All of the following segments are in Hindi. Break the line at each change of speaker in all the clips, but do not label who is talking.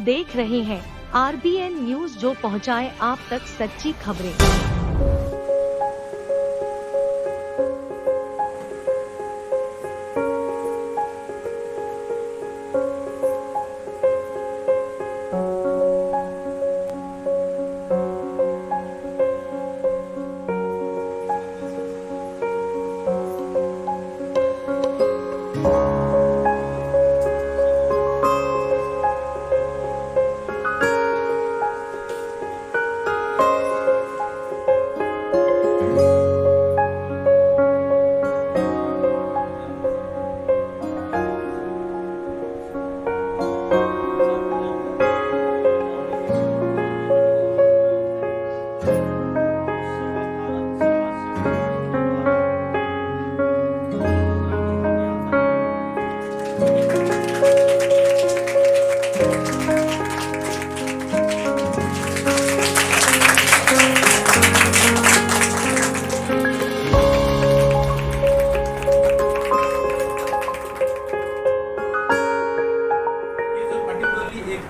देख रहे हैं RBN न्यूज, जो पहुंचाए आप तक सच्ची खबरें।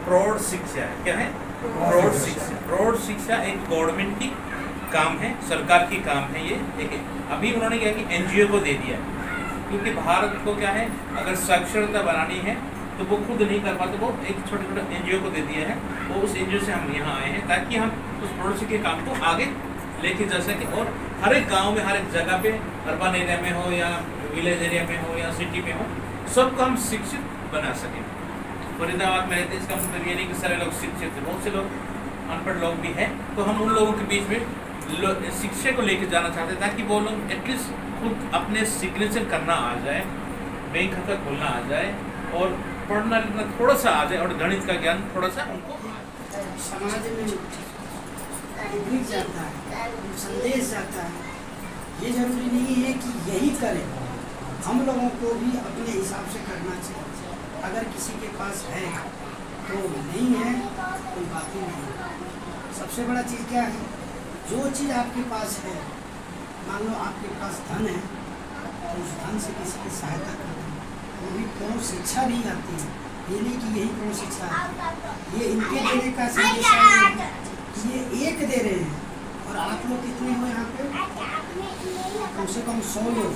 प्रौढ़ शिक्षा है, क्या है प्रौढ़ शिक्षा। प्रौढ़ शिक्षा एक गवर्नमेंट की काम है, सरकार की काम है ये। देखिए अभी उन्होंने क्या कि एनजीओ को दे दिया, क्योंकि भारत को क्या है अगर साक्षरता बनानी है तो वो खुद नहीं कर पाते, वो एक छोटे छोटे एनजीओ को दे दिया है। वो उस एनजीओ से हम यहाँ आए हैं ताकि हम उस प्रौढ़ शिक्षा के काम को आगे लेके जा सके और हर एक गाँव में, हर एक जगह पे, अर्बन एरिया में हो या विलेज एरिया में हो या सिटी में हो, सबको हम शिक्षित बना सकें। फरीदाबाद में रहते, इसका मतलब ये नहीं कि सारे लोग शिक्षित हैं, बहुत से लोग अनपढ़ लोग भी हैं। तो हम उन लोगों के बीच में शिक्षा को लेकर जाना चाहते हैं ताकि वो लोग एटलीस्ट खुद अपने सिग्नेचर करना आ जाए, बैंक खाता खोलना आ जाए और पढ़ना लिखना थोड़ा सा आ जाए और गणित का ज्ञान थोड़ा सा उनको।
समाज में जाता है, संदेश जाता है, ये जरूरी नहीं है कि यही करें, हम लोगों को भी अपने हिसाब से करना चाहिए। अगर किसी के पास है तो नहीं है, कोई बात ही नहीं। सबसे बड़ा चीज़ क्या है, जो चीज़ आपके पास है, मान लो आपके पास धन है तो उस धन से किसी की सहायता करें। वो भी कौन शिक्षा भी आती है, ये नहीं कि यही कौन शिक्षा है, ये इनके देने का संदेश है, ये एक दे रहे हैं और आप लोग कितने हो यहाँ पे, कम से कम 100 लोग,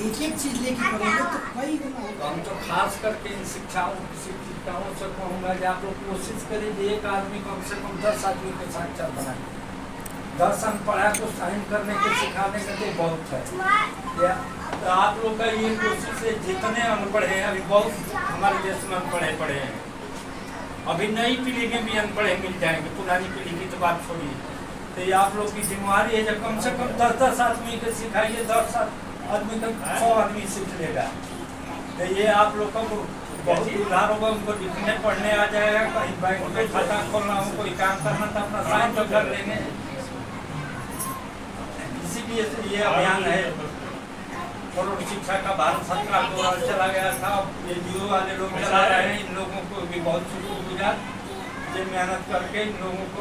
एक एक चीज लेके करोगे तो कई गुना होगा।
हम तो खास करके इन शिक्षिकाओं से कहूँगा कि आप लोग कोशिश करें कि एक आदमी कम से कम 10 आदमी को साक्षर बनाए। 10 अनपढ़ा को साइन करने के सिखाने का तो बहुत है। तो आप लोग का ये कोशिश है, जितने अनपढ़ हैं, अभी बहुत हमारे देश में अनपढ़े पढ़े हैं, अभी नई पीढ़ी के भी अनपढ़े मिल जाएंगे, पुरानी पीढ़ी की तो बात छोड़िए। तो ये आप लोग की जिम्मेवारी है, जब कम से कम 10-10 आदमी को सिखाइए, 10 आदमी तक 100 आदमी सीख लेगा। तो ये आप लोग को बहुत उधार होगा, उनको लिखने पढ़ने आ जाएगा, कहीं बैंक में खाता खोलना हो, कोई काम करना तो अपना साइन तो कर लेंगे। इसीलिए ये अभियान है। प्रौढ़ शिक्षा का भारत सरकार द्वारा चला गया था, ये NGO वाले लोग चला रहे हैं। इन लोगों को भी बहुत शुक्रगुजार, जो मेहनत करके इन लोगों को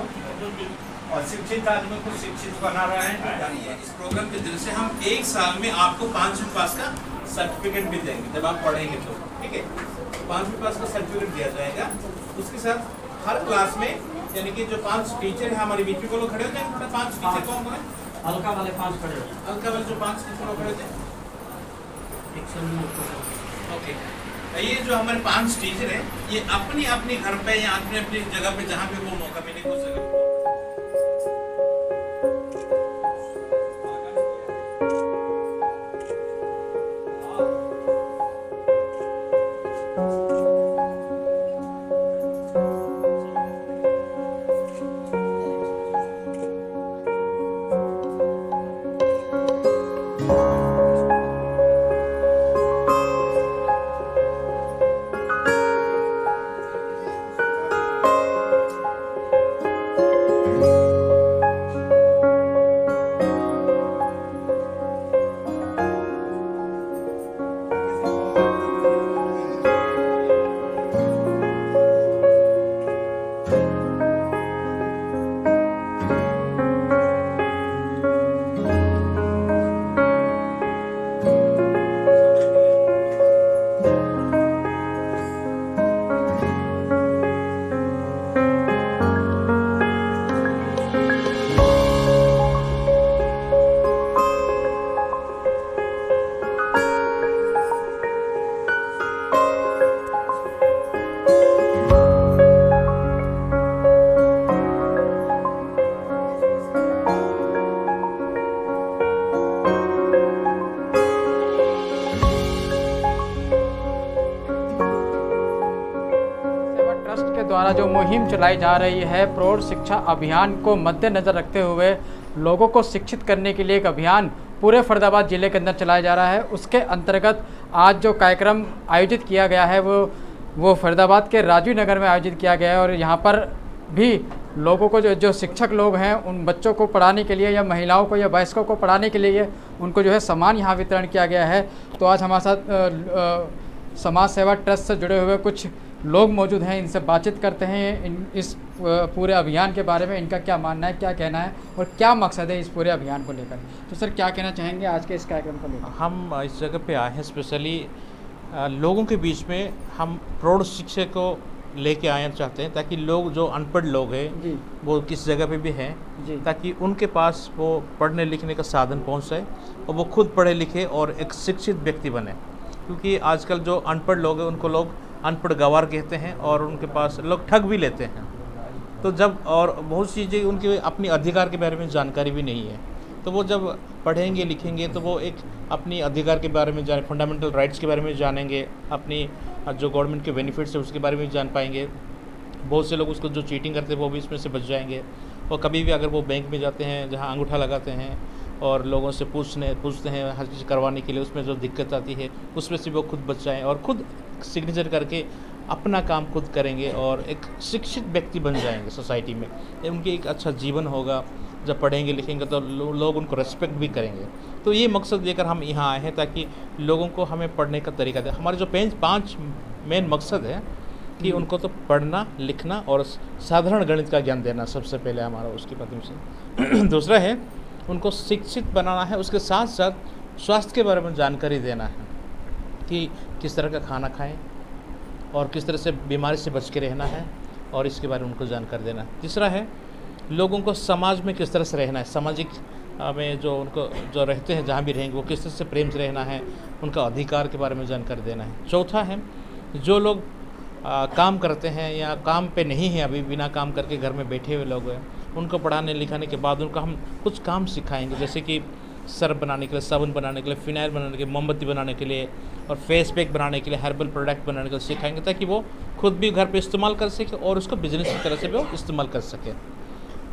और शिक्षित आदमी को शिक्षित बना रहे हैं।
इस प्रोग्राम के दिल से हम एक साल में आपको 5वीं पास का सर्टिफिकेट भी देंगे जब आप पढ़ेंगे तो, ठीक है। 5वीं पास का सर्टिफिकेट दिया जाएगा। उसके साथ हर क्लास में, यानी कि जो 5 टीचर है हमारे बीच में, को लोग खड़े होते हैं, 5 टीचर कौन कौन है?
हल्का वाले 5 खड़े होते हैं,
हल्का वाले जो 5 टीचर लोग खड़े थे, ओके। ये जो हमारे 5 टीचर हैं, ये अपनी अपनी घर पे या अपनी अपनी जगह पे जहाँ पे वो मौका मिले उस जगह
द्वारा जो मुहिम चलाई जा रही है प्रौढ़ शिक्षा अभियान को मद्देनज़र रखते हुए लोगों को शिक्षित करने के लिए एक अभियान पूरे फरीदाबाद ज़िले के अंदर चलाया जा रहा है। उसके अंतर्गत आज जो कार्यक्रम आयोजित किया गया है वो फरीदाबाद के राजीव नगर में आयोजित किया गया है और यहाँ पर भी लोगों को जो शिक्षक लोग हैं उन बच्चों को पढ़ाने के लिए या महिलाओं को या वयस्कों को पढ़ाने के लिए उनको जो है सामान यहाँ वितरण किया गया है। तो आज हमारे साथ समाज सेवा ट्रस्ट से जुड़े हुए कुछ लोग मौजूद हैं, इनसे बातचीत करते हैं इस पूरे अभियान के बारे में, इनका क्या मानना है, क्या कहना है और क्या मकसद है इस पूरे अभियान को लेकर। तो सर क्या कहना चाहेंगे आज के इस कार्यक्रम को लेकर?
हम इस जगह पे आए हैं स्पेशली लोगों के बीच में हम प्रौढ़ शिक्षा को लेके आना चाहते हैं ताकि लोग जो अनपढ़ लोग हैं वो किस जगह पे भी हैं ताकि उनके पास वो पढ़ने लिखने का साधन पहुंच जाए और वो खुद पढ़े लिखे और एक शिक्षित व्यक्ति बने। क्योंकि आजकल जो अनपढ़ लोग हैं उनको लोग अनपढ़ गंवार कहते हैं और उनके पास लोग ठग भी लेते हैं। तो जब और बहुत चीज़ें उनके अपनी अधिकार के बारे में जानकारी भी नहीं है, तो वो जब पढ़ेंगे लिखेंगे तो वो एक अपनी अधिकार के बारे में जाने, फंडामेंटल राइट्स के बारे में जानेंगे, अपनी जो गवर्नमेंट के बेनिफिट्स है उसके बारे में जान पाएंगे। बहुत से लोग उसको जो चीटिंग करते हैं वो भी इसमें से बच जाएंगे। और कभी भी अगर वो बैंक में जाते हैं जहाँ अंगूठा लगाते हैं और लोगों से पूछते हैं हर चीज़ करवाने के लिए, उसमें जो दिक्कत आती है उसमें से वो खुद बच जाएँ और खुद सिग्नेचर करके अपना काम खुद करेंगे और एक शिक्षित व्यक्ति बन जाएंगे सोसाइटी में। उनकी एक अच्छा जीवन होगा। जब पढ़ेंगे लिखेंगे तो लोग उनको रेस्पेक्ट भी करेंगे। तो ये मकसद लेकर हम यहाँ आए हैं ताकि लोगों को हमें पढ़ने का तरीका दे। हमारे जो 5 मेन मकसद है कि उनको तो पढ़ना लिखना और साधारण गणित का ज्ञान देना सबसे पहले हमारा उसके माध्यम से। दूसरा है उनको शिक्षित बनाना है, उसके साथ साथ स्वास्थ्य के बारे में जानकारी देना है कि किस तरह का खाना खाएं और किस तरह से बीमारी से बच के रहना है और इसके बारे में उनको जानकारी देना है। तीसरा है लोगों को समाज में किस तरह से रहना है, सामाजिक में जो उनको जो रहते हैं जहाँ भी रहेंगे वो किस तरह से प्रेम से रहना है, उनका अधिकार के बारे में जानकारी देना है। चौथा है जो लोग काम करते हैं या काम पे नहीं है, अभी बिना काम करके घर में बैठे हुए लोग हैं, उनको पढ़ाने लिखाने के बाद उनको हम कुछ काम सिखाएंगे, जैसे कि सर्फ बनाने के लिए, साबुन बनाने के लिए, फिनाइल बनाने के लिए, मोमबत्ती बनाने के लिए और फेस पैक बनाने के लिए, हर्बल प्रोडक्ट बनाने के लिए सिखाएंगे ताकि वो खुद भी घर पे इस्तेमाल कर सके और उसको बिजनेस की तरह से भी वो इस्तेमाल कर सके।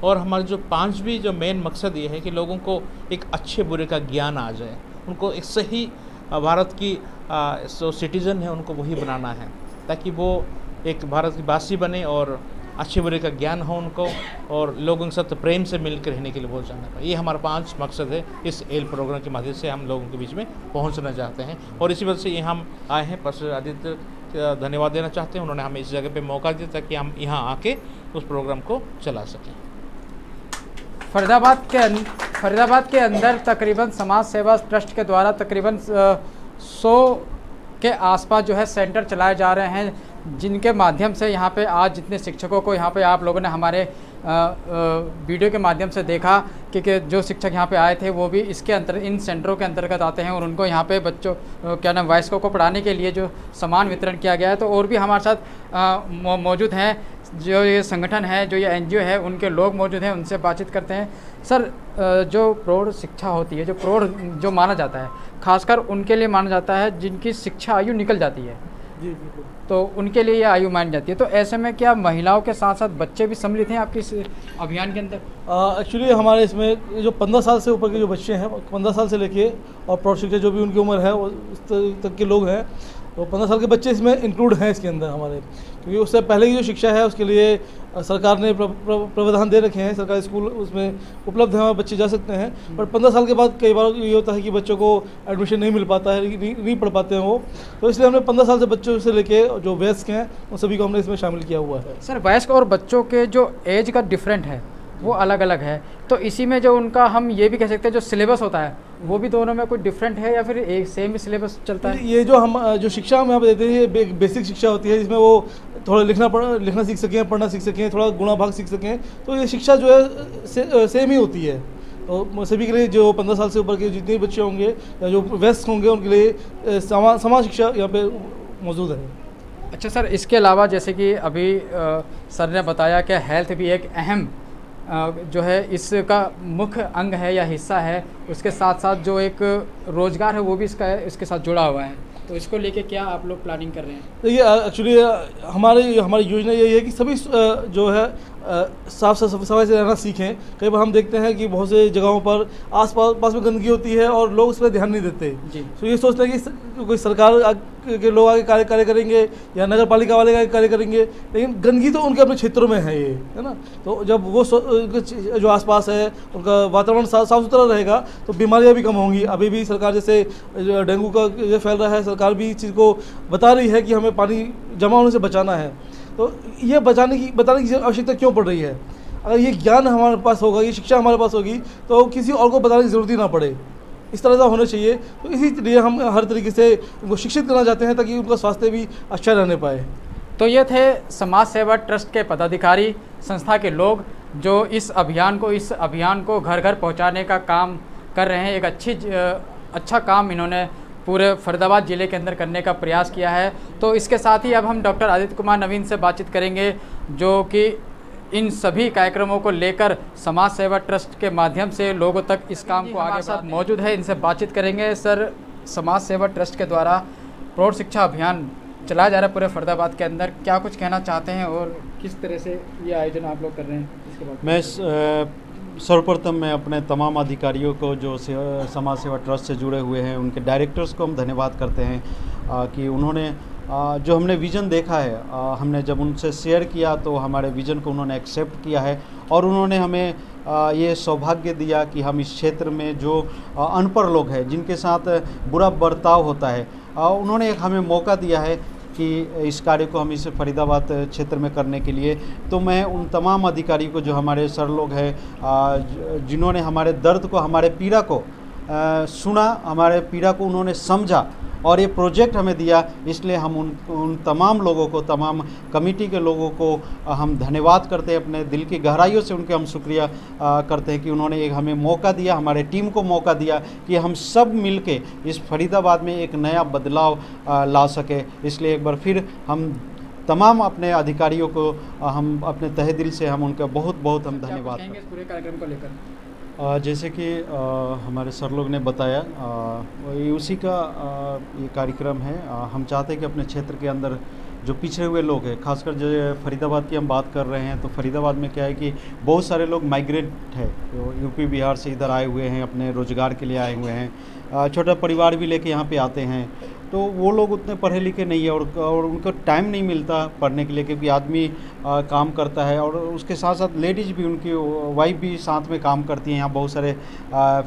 और हमारे जो 5वीं जो मेन मकसद ये है कि लोगों को एक अच्छे बुरे का ज्ञान आ जाए, उनको एक सही भारत की जो सिटीज़न है उनको वही बनाना है ताकि वो एक भारत की वासी बने और अच्छे बुरे का ज्ञान हो उनको और लोगों के साथ प्रेम से मिलकर रहने के लिए बहुत जानना पाए। ये हमारा 5 मकसद है। इस एल प्रोग्राम के माध्यम से हम लोगों के बीच में पहुंचना चाहते हैं और इसी वजह से ये हम आए हैं। प्रोफेसर आदित्य धन्यवाद देना चाहते हैं, उन्होंने हमें इस जगह पे मौका दिया ताकि हम यहाँ आके उस प्रोग्राम को चला सकें।
फरीदाबाद के अंदर तकरीबन समाज सेवा ट्रस्ट के द्वारा तकरीबन 100 के आसपास जो है सेंटर चलाए जा रहे हैं, जिनके माध्यम से यहाँ पे आज जितने शिक्षकों को यहाँ पे आप लोगों ने हमारे वीडियो के माध्यम से देखा कि जो शिक्षक यहाँ पे आए थे वो भी इन सेंटरों के अंतर्गत आते हैं और उनको यहाँ पे बच्चों क्या नाम वयस्कों को पढ़ाने के लिए जो सामान वितरण किया गया है। तो और भी हमारे साथ मौजूद हैं, जो ये संगठन है, जो ये एनजीओ है, उनके लोग मौजूद हैं, उनसे बातचीत करते हैं। सर जो प्रौढ़ शिक्षा होती है, जो प्रौढ़ जो माना जाता है, खासकर उनके लिए माना जाता है जिनकी शिक्षा आयु निकल जाती है,
जी बिल्कुल,
तो उनके लिए ये आयु मानी जाती है। तो ऐसे में क्या महिलाओं के साथ साथ बच्चे भी सम्मिलित हैं आपके इस अभियान के अंदर?
एक्चुअली हमारे इसमें जो 15 साल से ऊपर के जो बच्चे हैं, 15 साल से लेके और प्रौढ़ शिक्षा जो भी उनकी उम्र है वो उस तक के लोग हैं, तो 15 साल के बच्चे इसमें इंक्लूड हैं इसके अंदर हमारे। क्योंकि उससे पहले की जो शिक्षा है उसके लिए सरकार ने प्रावधान दे रखे हैं, सरकारी स्कूल उसमें उपलब्ध हैं और बच्चे जा सकते हैं। पर 15 साल के बाद कई बार ये होता है कि बच्चों को एडमिशन नहीं मिल पाता है, नहीं पढ़ पाते हैं वो, तो इसलिए हमने 15 साल से बच्चों से लेके जो वयस्क हैं उन सभी को हमने इसमें शामिल किया हुआ है।
सर वयस्क और बच्चों के जो एज का डिफरेंट है वो अलग अलग है, तो इसी में जो उनका हम ये भी कह सकते हैं जो सिलेबस होता है वो भी दोनों में कुछ डिफरेंट है या फिर एक सेम ही सिलेबस चलता है?
ये जो शिक्षा हम यहाँ पे देते हैं ये बेसिक शिक्षा होती है, जिसमें वो थोड़ा लिखना सीख सकें, पढ़ना सीख सकें, थोड़ा गुणा भाग सीख सकें। तो ये शिक्षा जो है सेम ही होती है। तो सभी के लिए जो 15 साल से ऊपर के जितने बच्चे होंगे या जो वयस्क होंगे उनके लिए समान शिक्षा यहाँ पे मौजूद है।
अच्छा सर, इसके अलावा जैसे कि अभी सर ने बताया कि हेल्थ भी एक अहम जो है इसका मुख्य अंग है या हिस्सा है, उसके साथ साथ जो एक रोज़गार है वो भी इसके साथ जुड़ा हुआ है। तो इसको लेके क्या आप लोग प्लानिंग कर रहे हैं?
देखिए एक्चुअली हमारी योजना यही है कि सभी जो है साफ सफाई से रहना सीखें। कई बार हम देखते हैं कि बहुत से जगहों पर पास में गंदगी होती है और लोग उस पर ध्यान नहीं देते।
जी।
तो ये सोचते हैं कि कोई सरकार के लोग आगे कार्य करेंगे या नगर पालिका वाले आगे कार्य करेंगे, लेकिन गंदगी तो उनके अपने क्षेत्रों में है, ये है ना। तो जब वो जो आसपास है उनका वातावरण साफ सुथरा रहेगा तो बीमारियां भी कम होंगी। अभी भी सरकार जैसे डेंगू का ये फैल रहा है, सरकार भी इस चीज़ को बता रही है कि हमें पानी जमा होने से बचाना है। तो ये बताने की आवश्यकता क्यों पड़ रही है? अगर ये ज्ञान हमारे पास होगा, ये शिक्षा हमारे पास होगी तो किसी और को बताने की ज़रूरत ही ना पड़े। इस तरह का होना चाहिए। तो इसीलिए हम हर तरीके से उनको शिक्षित करना चाहते हैं ताकि उनका स्वास्थ्य भी अच्छा रहने पाए।
तो ये थे समाज सेवा ट्रस्ट के पदाधिकारी, संस्था के लोग जो इस अभियान को घर घर पहुंचाने का काम कर रहे हैं। एक अच्छा काम इन्होंने पूरे फरीदाबाद ज़िले के अंदर करने का प्रयास किया है। तो इसके साथ ही अब हम डॉक्टर आदित्य कुमार नवीन से बातचीत करेंगे, जो कि इन सभी कार्यक्रमों को लेकर समाज सेवा ट्रस्ट के माध्यम से लोगों तक इस काम को आगे साथ मौजूद है। इनसे बातचीत करेंगे। सर, समाज सेवा ट्रस्ट के द्वारा प्रौढ़ शिक्षा अभियान चलाया जा रहा है पूरे फरीदाबाद के अंदर, क्या कुछ कहना चाहते हैं और किस तरह से ये आयोजन आप लोग कर रहे हैं? इसके बाद
मैं सर्वप्रथम मैं अपने तमाम अधिकारियों को जो समाज सेवा ट्रस्ट से जुड़े हुए हैं, उनके डायरेक्टर्स को हम धन्यवाद करते हैं कि उन्होंने जो हमने विज़न देखा है, हमने जब उनसे शेयर किया तो हमारे विज़न को उन्होंने एक्सेप्ट किया है और उन्होंने हमें ये सौभाग्य दिया कि हम इस क्षेत्र में जो अनपढ़ लोग हैं, जिनके साथ बुरा बर्ताव होता है, उन्होंने हमें मौका दिया है कि इस कार्य को हम इस फरीदाबाद क्षेत्र में करने के लिए। तो मैं उन तमाम अधिकारियों को, जो हमारे सर लोग हैं, जिन्होंने हमारे दर्द को, हमारे पीड़ा को सुना, हमारे पीड़ा को उन्होंने समझा और ये प्रोजेक्ट हमें दिया, इसलिए हम उन तमाम लोगों को, तमाम कमेटी के लोगों को हम धन्यवाद करते हैं। अपने दिल की गहराइयों से उनके हम शुक्रिया करते हैं कि उन्होंने एक हमें मौका दिया, हमारे टीम को मौका दिया कि हम सब मिलके इस फरीदाबाद में एक नया बदलाव ला सके। इसलिए एक बार फिर हम तमाम अपने अधिकारियों को हम अपने तहे दिल से हम उनका बहुत बहुत हम धन्यवाद करते हैं।
पूरे कार्यक्रम को लेकर
जैसे कि हमारे सर लोग ने बताया, उसी का ये कार्यक्रम है। हम चाहते हैं कि अपने क्षेत्र के अंदर जो पिछड़े हुए लोग हैं, खासकर जो फरीदाबाद की हम बात कर रहे हैं, तो फरीदाबाद में क्या है कि बहुत सारे लोग माइग्रेंट है, तो यूपी बिहार से इधर आए हुए हैं, अपने रोज़गार के लिए आए हुए हैं, छोटा परिवार भी लेके यहाँ पे आते हैं। तो वो लोग उतने पढ़े लिखे नहीं है और उनको टाइम नहीं मिलता पढ़ने के लिए, क्योंकि आदमी काम करता है और उसके साथ साथ लेडीज़ भी, उनकी वाइफ भी साथ में काम करती हैं। यहाँ बहुत सारे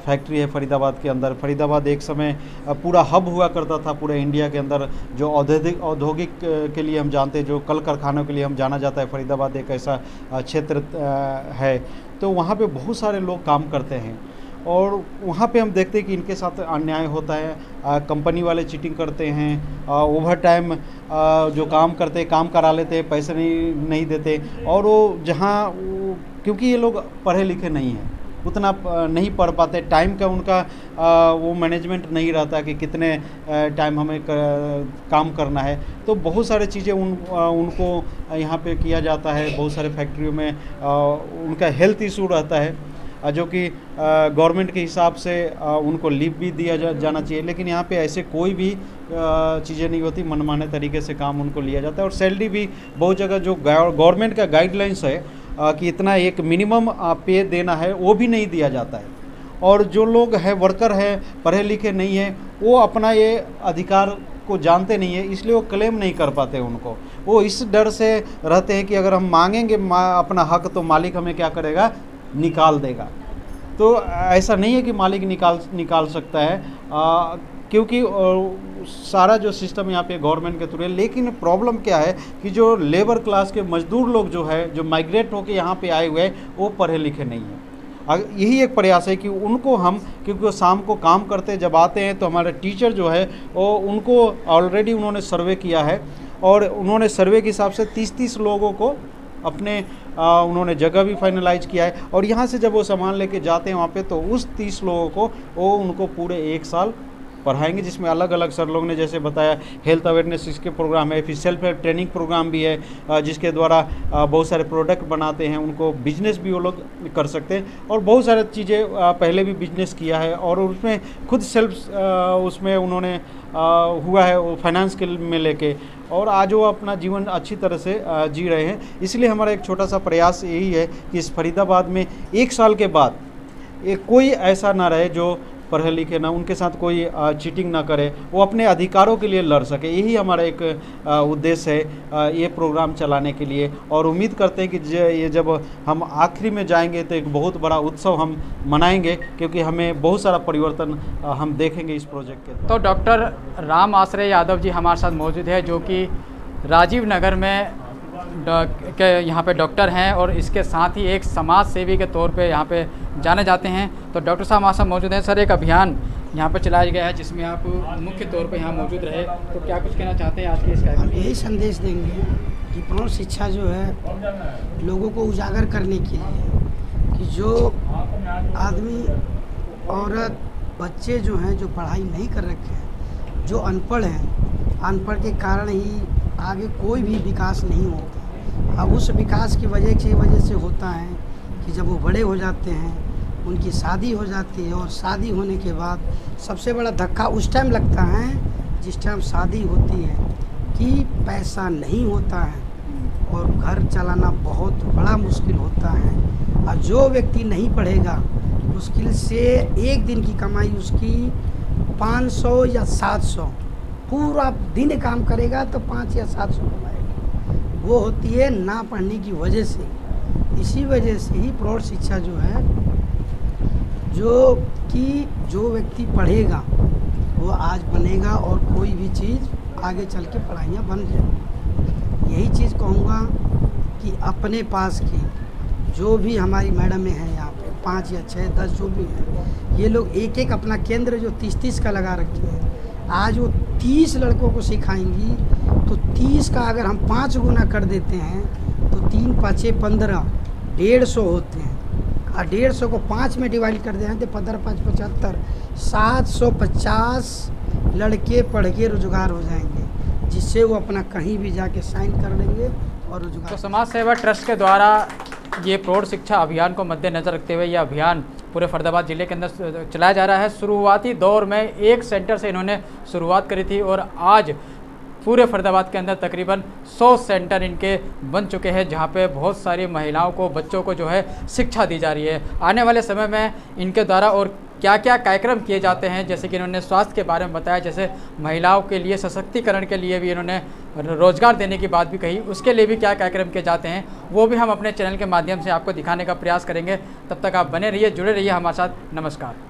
फैक्ट्री है फरीदाबाद के अंदर। फरीदाबाद एक समय पूरा हब हुआ करता था पूरे इंडिया के अंदर, जो औद्योगिक के लिए हम जानते हैं, जो कल कारखानों के लिए हम जाना जाता है। फरीदाबाद एक ऐसा क्षेत्र है, तो वहाँ पे बहुत सारे लोग काम करते हैं और वहाँ पे हम देखते हैं कि इनके साथ अन्याय होता है। कंपनी वाले चीटिंग करते हैं, ओवर टाइम जो काम करते हैं, काम करा लेते हैं, पैसे नहीं देते। और वो जहाँ क्योंकि ये लोग पढ़े लिखे नहीं हैं, उतना नहीं पढ़ पाते, टाइम का उनका वो मैनेजमेंट नहीं रहता कि कितने टाइम हमें काम करना है। तो बहुत सारी चीज़ें उनको यहाँ पे किया जाता है। बहुत सारे फैक्ट्रियों में उनका हेल्थ इशू रहता है, जो कि गवर्नमेंट के हिसाब से उनको लीव भी दिया जाना चाहिए, लेकिन यहाँ पे ऐसे कोई भी चीज़ें नहीं होती। मनमाने तरीके से काम उनको लिया जाता है और सैलरी भी बहुत जगह जो गवर्नमेंट का गाइडलाइंस है कि इतना एक मिनिमम पे देना है, वो भी नहीं दिया जाता है। और जो लोग हैं, वर्कर हैं, पढ़े लिखे नहीं हैं, वो अपना ये अधिकार को जानते नहीं है, इसलिए वो क्लेम नहीं कर पाते। उनको वो इस डर से रहते हैं कि अगर हम मांगेंगे अपना हक तो मालिक हमें क्या करेगा, निकाल देगा। तो ऐसा नहीं है कि मालिक निकाल सकता है, क्योंकि सारा जो सिस्टम यहाँ पे गवर्नमेंट के थ्रू है। लेकिन प्रॉब्लम क्या है कि जो लेबर क्लास के मजदूर लोग जो है, जो माइग्रेट होकर यहाँ पे आए हुए हैं, वो पढ़े लिखे नहीं हैं। यही एक प्रयास है कि उनको हम, क्योंकि वो शाम को काम करते जब आते हैं, तो हमारे टीचर जो है वो उनको ऑलरेडी उन्होंने सर्वे किया है और उन्होंने सर्वे के हिसाब से 30-30 लोगों को अपने उन्होंने जगह भी फाइनलाइज किया है। और यहाँ से जब वो सामान लेके जाते हैं वहाँ पे, तो उस 30 लोगों को वो उनको पूरे 1 साल पढ़ाएंगे, जिसमें अलग अलग सर लोग ने जैसे बताया हेल्थ अवेयरनेस इसके प्रोग्राम है, फिर सेल्फ हेल्प ट्रेनिंग प्रोग्राम भी है जिसके द्वारा बहुत सारे प्रोडक्ट बनाते हैं, उनको बिजनेस भी वो लोग कर सकते हैं और बहुत सारी चीज़ें पहले भी बिजनेस किया है और उसमें खुद सेल्फ उसमें उन्होंने हुआ है वो फाइनेंस के में लेके और आज वो अपना जीवन अच्छी तरह से जी रहे हैं। इसलिए हमारा एक छोटा सा प्रयास यही है कि इस फरीदाबाद में 1 साल के बाद कोई ऐसा ना रहे जो पढ़े लिखे ना, उनके साथ कोई चीटिंग ना करे, वो अपने अधिकारों के लिए लड़ सके। यही हमारा एक उद्देश्य है ये प्रोग्राम चलाने के लिए और उम्मीद करते हैं कि ये जब हम आखिरी में जाएंगे तो एक बहुत बड़ा उत्सव हम मनाएंगे, क्योंकि हमें बहुत सारा परिवर्तन हम देखेंगे इस प्रोजेक्ट के।
तो डॉक्टर राम आश्रय यादव जी हमारे साथ मौजूद है, जो कि राजीव नगर में के यहाँ पे डॉक्टर हैं और इसके साथ ही एक समाज सेवी के तौर पे यहाँ पे जाने जाते हैं। तो डॉक्टर साहब हमारे साथ मौजूद हैं। सर, एक अभियान यहाँ पे चलाया गया है जिसमें आप मुख्य तौर पे यहाँ मौजूद रहे, तो क्या कुछ कहना चाहते हैं आज के इस कार्यक्रम
हम यही संदेश देंगे कि प्रौढ़ शिक्षा जो है लोगों को उजागर करने के लिए कि जो आदमी, औरत, बच्चे जो हैं जो पढ़ाई नहीं कर रखे हैं, जो अनपढ़ हैं, अनपढ़ के कारण ही आगे कोई भी विकास नहीं होता। अब उस विकास की वजह से होता है कि जब वो बड़े हो जाते हैं, उनकी शादी हो जाती है और शादी होने के बाद सबसे बड़ा धक्का उस टाइम लगता है जिस टाइम शादी होती है कि पैसा नहीं होता है और घर चलाना बहुत बड़ा मुश्किल होता है। और जो व्यक्ति नहीं पढ़ेगा, मुश्किल से एक दिन की कमाई उसकी 500 या 700, पूरा दिन काम करेगा तो 5 या 700 कमाएगा, वो होती है ना पढ़ने की वजह से। इसी वजह से ही प्रौढ़ शिक्षा जो है, जो व्यक्ति पढ़ेगा वो आज बनेगा और कोई भी चीज़ आगे चल के पढ़ाइयाँ बन जाए। यही चीज़ कहूँगा कि अपने पास की जो भी हमारी मैडमें हैं यहाँ पे 5 या 6, 10 जो भी हैं, ये लोग एक एक अपना केंद्र जो 30-30 का लगा रखे हैं, आज वो 30 लड़कों को सिखाएंगी तो 30 का अगर हम 5 गुना कर देते हैं तो 3 5 15, 150 होते हैं। और 150 को 5 में डिवाइड कर दें तो 15 5 75, 750 लड़के पढ़ के रोजगार हो जाएंगे, जिससे वो अपना कहीं भी जाके साइन कर लेंगे और रोजगार।
तो समाज सेवा ट्रस्ट के द्वारा ये प्रौढ़ शिक्षा अभियान को मद्देनजर रखते हुए यह अभियान पूरे फरीदाबाद जिले के अंदर चलाया जा रहा है। शुरुआती दौर में एक सेंटर से इन्होंने शुरुआत करी थी और आज पूरे फरीदाबाद के अंदर तकरीबन 100 सेंटर इनके बन चुके हैं, जहां पे बहुत सारी महिलाओं को, बच्चों को जो है शिक्षा दी जा रही है। आने वाले समय में इनके द्वारा और क्या क्या कार्यक्रम किए जाते हैं, जैसे कि इन्होंने स्वास्थ्य के बारे में बताया, जैसे महिलाओं के लिए सशक्तिकरण के लिए भी इन्होंने रोजगार देने की बात भी कही, उसके लिए भी क्या कार्यक्रम किए जाते हैं वो भी हम अपने चैनल के माध्यम से आपको दिखाने का प्रयास करेंगे। तब तक आप बने रहिए, जुड़े रहिए हमारे साथ। नमस्कार।